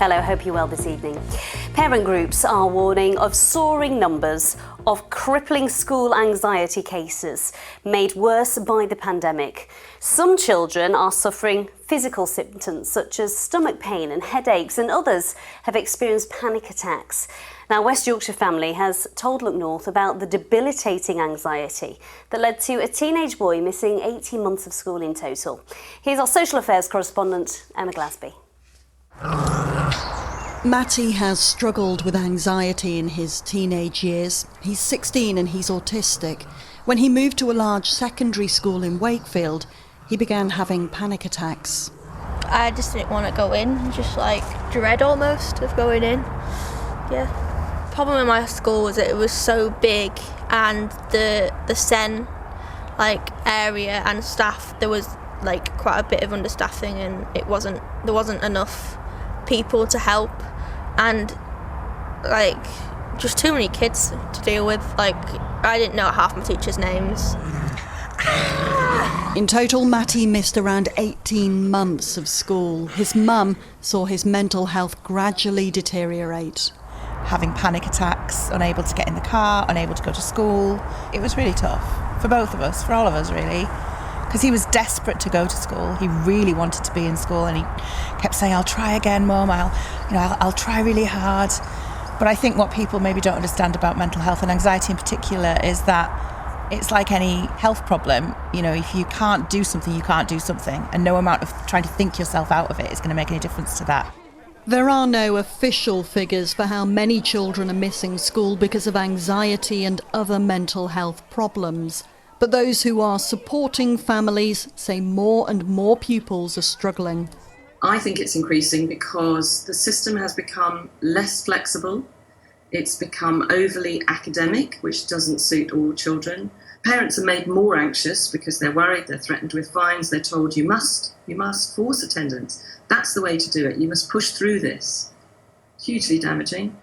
Hello, hope you're well this evening. Parent groups are warning of soaring numbers of crippling school anxiety cases made worse by the pandemic. Some children are suffering physical symptoms such as stomach pain and headaches, and others have experienced panic attacks. Now, West Yorkshire Family has told Look North about the debilitating anxiety that led to a teenage boy missing 18 months of school in total. Here's our social affairs correspondent, Emma Glasby. Matty has struggled with anxiety in his teenage years. He's 16 and he's autistic. When he moved to a large secondary school in Wakefield, he began having panic attacks. I just didn't want to go in, just like dread almost of going in. Yeah. The problem in my school was that it was so big, and the SEN area and staff, there was quite a bit of understaffing, and there wasn't enough people to help, and just too many kids to deal with. I didn't know half my teachers' names. In total, Matty missed around 18 months of school. His mum saw his mental health gradually deteriorate. Having panic attacks, unable to get in the car, unable to go to school. It was really tough for both of us, for all of us really, because he was desperate to go to school. He really wanted to be in school, and he kept saying, "I'll try again, Mum, I'll try really hard." But I think what people maybe don't understand about mental health and anxiety in particular is that it's like any health problem. If you can't do something, you can't do something, and no amount of trying to think yourself out of it is going to make any difference to that. There are no official figures for how many children are missing school because of anxiety and other mental health problems. But those who are supporting families say more and more pupils are struggling. I think it's increasing because the system has become less flexible. It's become overly academic, which doesn't suit all children. Parents are made more anxious because they're worried, they're threatened with fines, they're told you must force attendance. That's the way to do it. You must push through this. Hugely damaging.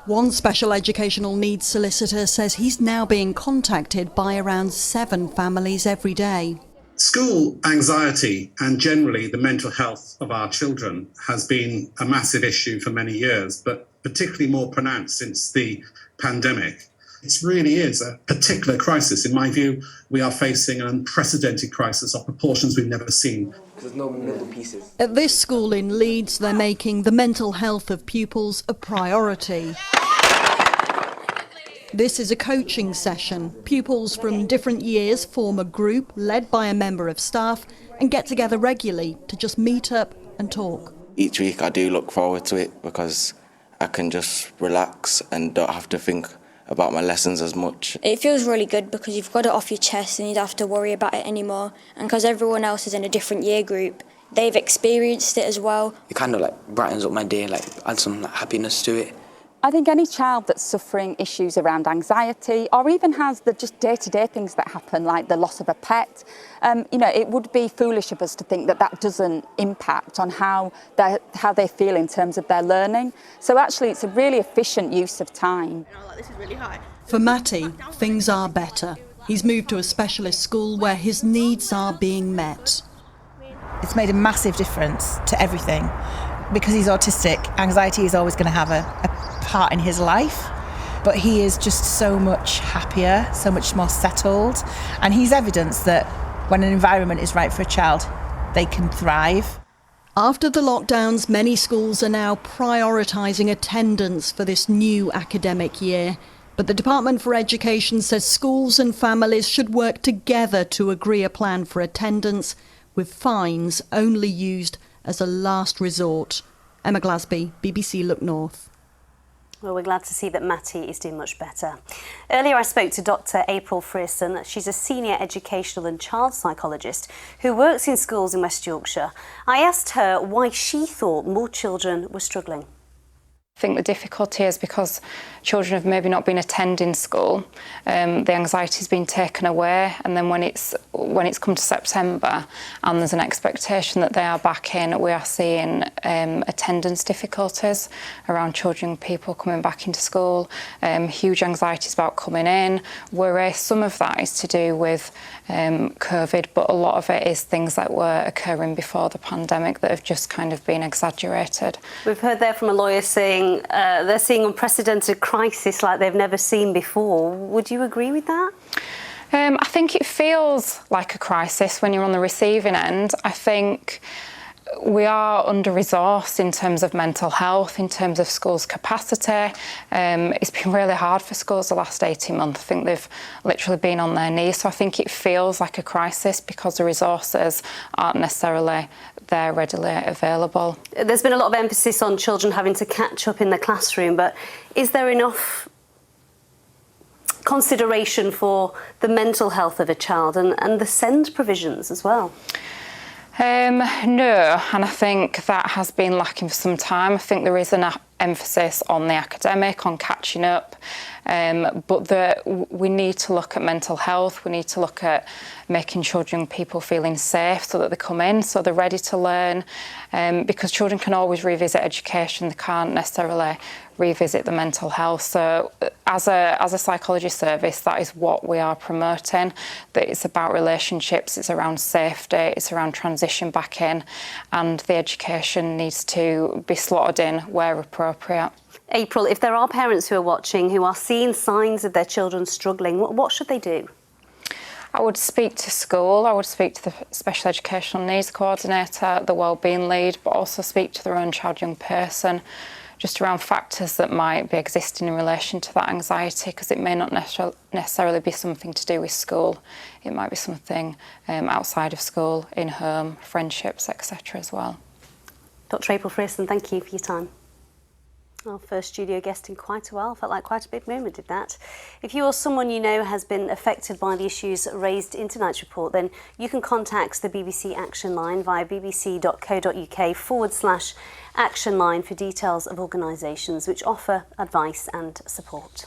One special educational needs solicitor says he's now being contacted by around 7 families every day. School anxiety and generally the mental health of our children has been a massive issue for many years, but particularly more pronounced since the pandemic. It really is a particular crisis. In my view, we are facing an unprecedented crisis of proportions we've never seen. There's no middle pieces. At this school in Leeds, they're making the mental health of pupils a priority. This is a coaching session. Pupils from different years form a group led by a member of staff and get together regularly to just meet up and talk. Each week I do look forward to it because I can just relax and don't have to think about my lessons as much. It feels really good because you've got it off your chest and you don't have to worry about it anymore. And because everyone else is in a different year group, they've experienced it as well. It kind of brightens up my day, adds some happiness to it. I think any child that's suffering issues around anxiety, or even has the just day-to-day things that happen, like the loss of a pet, it would be foolish of us to think that that doesn't impact on how they feel in terms of their learning. So actually, it's a really efficient use of time. This is really high. For Matty, things are better. He's moved to a specialist school where his needs are being met. It's made a massive difference to everything. Because he's autistic, anxiety is always going to have a part in his life, but he is just so much happier, so much more settled, and he's evidence that when an environment is right for a child, they can thrive. After the lockdowns, many schools are now prioritising attendance for this new academic year. But the Department for Education says schools and families should work together to agree a plan for attendance, with fines only used as a last resort. Emma Glasby, BBC Look North. Well, we're glad to see that Matty is doing much better. Earlier I spoke to Dr April Frierson. She's a senior educational and child psychologist who works in schools in West Yorkshire. I asked her why she thought more children were struggling. I think the difficulty is because children have maybe not been attending school, the anxiety's been taken away, and then when it's come to September and there's an expectation that they are back in, we are seeing attendance difficulties around children and people coming back into school, huge anxieties about coming in, worry. Some of that is to do with COVID, but a lot of it is things that were occurring before the pandemic that have just kind of been exaggerated. We've heard there from a lawyer saying they're seeing unprecedented crisis like they've never seen before. Would you agree with that? I think it feels like a crisis when you're on the receiving end. I think we are under-resourced in terms of mental health, in terms of schools' capacity. It's been really hard for schools the last 18 months. I think they've literally been on their knees. So I think it feels like a crisis because the resources aren't necessarily there readily available. There's been a lot of emphasis on children having to catch up in the classroom, but is there enough consideration for the mental health of a child and the SEND provisions as well? No, and I think that has been lacking for some time. I think there is an emphasis on the academic, on catching up, but we need to look at mental health. We need to look at making children and people feeling safe so that they come in, so they're ready to learn, because children can always revisit education. They can't necessarily revisit the mental health. So as a psychology service, that is what we are promoting, that it's about relationships, it's around safety, it's around transition back in, and the education needs to be slotted in where appropriate. April, if there are parents who are watching who are seeing signs of their children struggling, what should they do? I would speak to school, I would speak to the Special Educational Needs Coordinator, the Wellbeing Lead, but also speak to their own child, young person, just around factors that might be existing in relation to that anxiety, because it may not necessarily be something to do with school. It might be something outside of school, in home, friendships, etc. as well. Dr. April Frearson, thank you for your time. Our first studio guest in quite a while. Felt like quite a big moment, did that. If you or someone you know has been affected by the issues raised in tonight's report, then you can contact the BBC Action Line via bbc.co.uk/action line for details of organisations which offer advice and support.